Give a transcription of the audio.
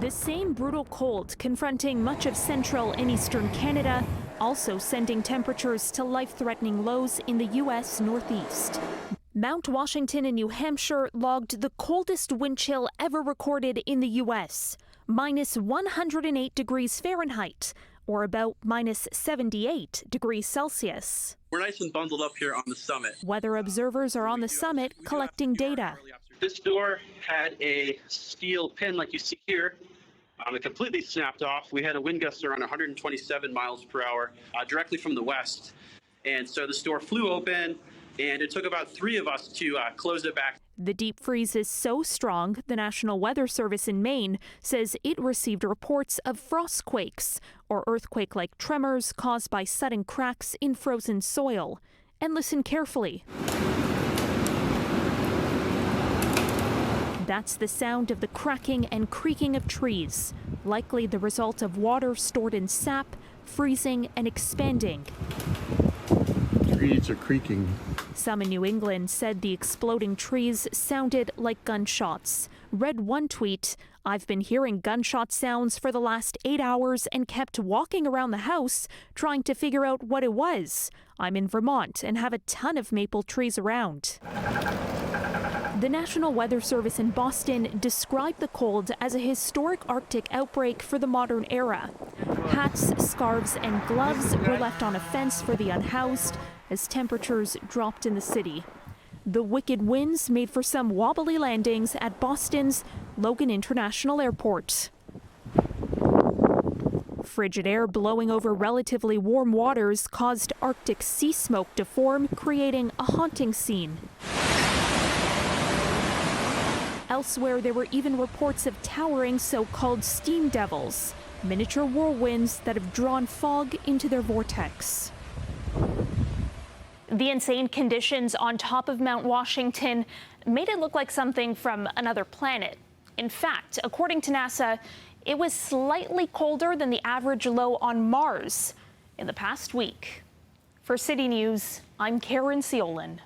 The same brutal cold confronting much of central and eastern Canada, also sending temperatures to life-threatening lows in the U.S. Northeast. Mount Washington in New Hampshire logged the coldest wind chill ever recorded in the U.S., minus 108 degrees Fahrenheit, or about minus 78 degrees Celsius. We're nice and bundled up here on the summit. Weather observers are on the summit collecting data. This door had a steel pin like you see here. It completely snapped off. We had a wind gust around 127 miles per hour directly from the west. And so this door flew open, and it took about 3 of us to close it back. The deep freeze is so strong, the National Weather Service in Maine says it received reports of frost quakes, or earthquake-like tremors caused by sudden cracks in frozen soil. And listen carefully. That's the sound of the cracking and creaking of trees, likely the result of water stored in sap, freezing and expanding. Trees are creaking. Some in New England said the exploding trees sounded like gunshots. Read one tweet, "I've been hearing gunshot sounds for the last 8 hours and kept walking around the house trying to figure out what it was. I'm in Vermont and have a ton of maple trees around." The National Weather Service in Boston described the cold as a historic Arctic outbreak for the modern era. Hats, scarves, and gloves were left on a fence for the unhoused as temperatures dropped in the city. The wicked winds made for some wobbly landings at Boston's Logan International Airport. Frigid air blowing over relatively warm waters caused Arctic sea smoke to form, creating a haunting scene. Elsewhere, there were even reports of towering so-called steam devils, miniature whirlwinds that have drawn fog into their vortex. The insane conditions on top of Mount Washington made it look like something from another planet. In fact, according to NASA, it was slightly colder than the average low on Mars in the past week. For City News, I'm Caryn Ceolin.